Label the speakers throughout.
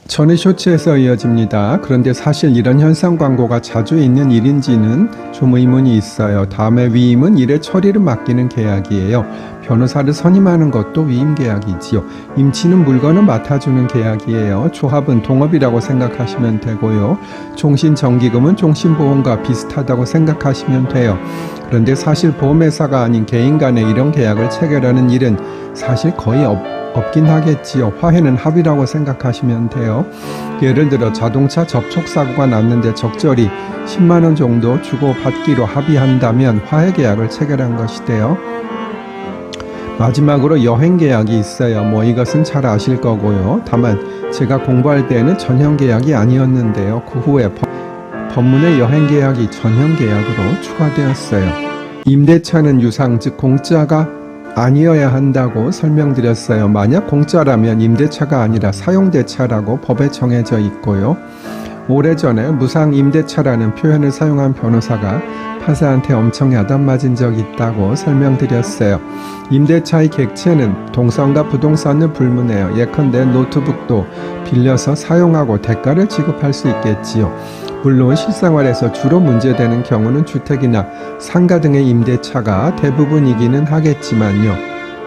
Speaker 1: 전의 쇼츠에서 이어집니다. 그런데 사실 이런 현상 광고가 자주 있는 일인지는 좀 의문이 있어요. 다음에 위임은 일의 처리를 맡기는 계약이에요. 변호사를 선임하는 것도 위임 계약이지요. 임치는 물건을 맡아주는 계약이에요. 조합은 동업이라고 생각하시면 되고요. 종신정기금은 종신보험과 비슷하다고 생각하시면 돼요. 그런데 사실 보험회사가 아닌 개인 간에 이런 계약을 체결하는 일은 사실 거의 없긴 하겠지요. 화해는 합의라고 생각하시면 돼요. 예를 들어 자동차 접촉사고가 났는데 적절히 10만원 정도 주고 받기로 합의한다면 화해 계약을 체결한 것이 돼요. 마지막으로 여행 계약이 있어요. 이것은 잘 아실 거고요. 다만 제가 공부할 때에는 전형 계약이 아니었는데요. 그 후에 법문의 여행 계약이 전형 계약으로 추가되었어요. 임대차는 유상, 즉 공짜가 아니어야 한다고 설명드렸어요. 만약 공짜라면 임대차가 아니라 사용대차라고 법에 정해져 있고요. 오래전에 무상 임대차라는 표현을 사용한 변호사가 판사한테 엄청 야단 맞은 적이 있다고 설명드렸어요. 임대차의 객체는 동선과 부동산을 불문해요. 예컨대 노트북도 빌려서 사용하고 대가를 지급할 수 있겠지요. 물론 실생활에서 주로 문제되는 경우는 주택이나 상가 등의 임대차가 대부분이기는 하겠지만요.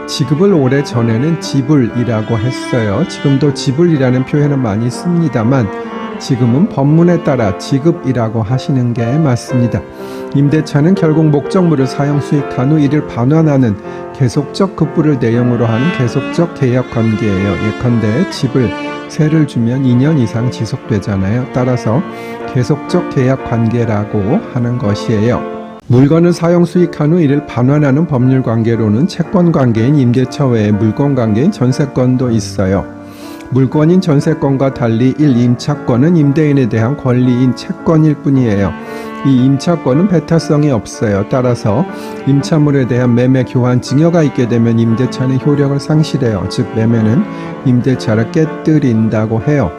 Speaker 1: 지급을 오래전에는 지불이라고 했어요. 지금도 지불이라는 표현을 많이 씁니다만 지금은 법문에 따라 지급이라고 하시는 게 맞습니다. 임대차는 결국 목적물을 사용 수익한 후 이를 반환하는 계속적 급부를 내용으로 하는 계속적 계약 관계예요. 예컨대 집을 세를 주면 2년 이상 지속되잖아요. 따라서 계속적 계약 관계라고 하는 것이에요. 물건을 사용 수익한 후 이를 반환하는 법률 관계로는 채권 관계인 임대차 외에 물권 관계인 전세권도 있어요. 물권인 전세권과 달리 1. 임차권은 임대인에 대한 권리인 채권일 뿐이에요. 이 임차권은 배타성이 없어요. 따라서 임차물에 대한 매매 교환 증여가 있게 되면 임대차는 효력을 상실해요. 즉 매매는 임대차를 깨뜨린다고 해요.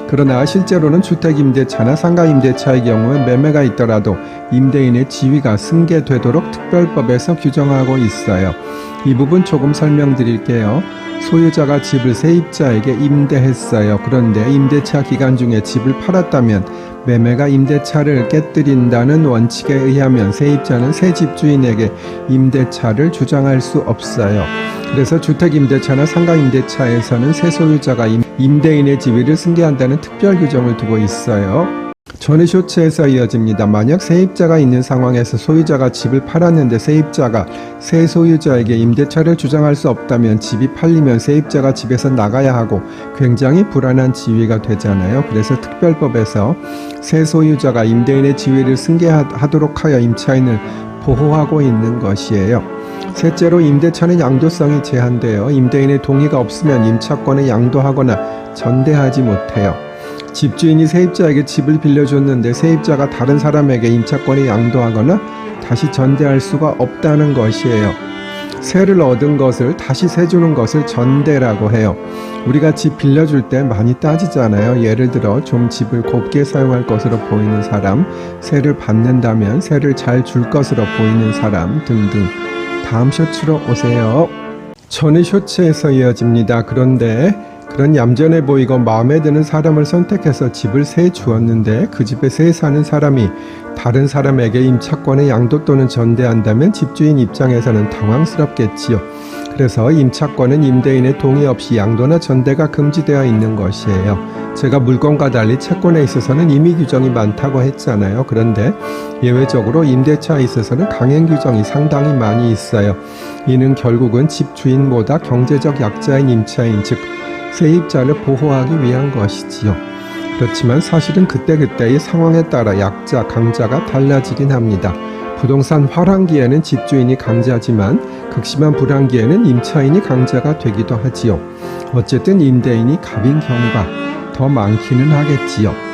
Speaker 1: 그러나 실제로는 주택임대차나 상가임대차의 경우에 매매가 있더라도 임대인의 지위가 승계되도록 특별법에서 규정하고 있어요. 이 부분 조금 설명드릴게요. 소유자가 집을 세입자에게 임대했어요. 그런데 임대차 기간 중에 집을 팔았다면 매매가 임대차를 깨뜨린다는 원칙에 의하면 세입자는 새 집주인에게 임대차를 주장할 수 없어요. 그래서 주택임대차나 상가임대차에서는 새 소유자가 임대인의 지위를 승계한다는 특별 규정을 두고 있어요. 전의 쇼츠에서 이어집니다. 만약 세입자가 있는 상황에서 소유자가 집을 팔았는데 세입자가 새 소유자에게 임대차를 주장할 수 없다면 집이 팔리면 세입자가 집에서 나가야 하고 굉장히 불안한 지위가 되잖아요. 그래서 특별법에서 새 소유자가 임대인의 지위를 승계하도록 하여 임차인을 보호하고 있는 것이에요. 셋째로 임대차는 양도성이 제한되어 임대인의 동의가 없으면 임차권을 양도하거나 전대하지 못해요. 집주인이 세입자에게 집을 빌려줬는데 세입자가 다른 사람에게 임차권을 양도하거나 다시 전대할 수가 없다는 것이에요. 세를 얻은 것을 다시 세 주는 것을 전대라고 해요. 우리가 집 빌려줄 때 많이 따지잖아요. 예를 들어 좀 집을 곱게 사용할 것으로 보이는 사람, 세를 받는다면 세를 잘 줄 것으로 보이는 사람 등등. 다음 쇼츠로 오세요. 전의 쇼츠에서 이어집니다. 그런데 그런 얌전해 보이고 마음에 드는 사람을 선택해서 집을 세 주었는데 그 집에 세 사는 사람이 다른 사람에게 임차권의 양도 또는 전대한다면 집주인 입장에서는 당황스럽겠지요. 그래서 임차권은 임대인의 동의 없이 양도나 전대가 금지되어 있는 것이에요. 제가 물권과 달리 채권에 있어서는 임의 규정이 많다고 했잖아요. 그런데 예외적으로 임대차에 있어서는 강행 규정이 상당히 많이 있어요. 이는 결국은 집주인보다 경제적 약자인 임차인, 즉 세입자를 보호하기 위한 것이지요. 그렇지만 사실은 그때그때의 상황에 따라 약자, 강자가 달라지긴 합니다. 부동산 화랑기에는 집주인이 강자지만 극심한 불황기에는 임차인이 강자가 되기도 하지요. 어쨌든 임대인이 갑인 경우가 더 많기는 하겠지요.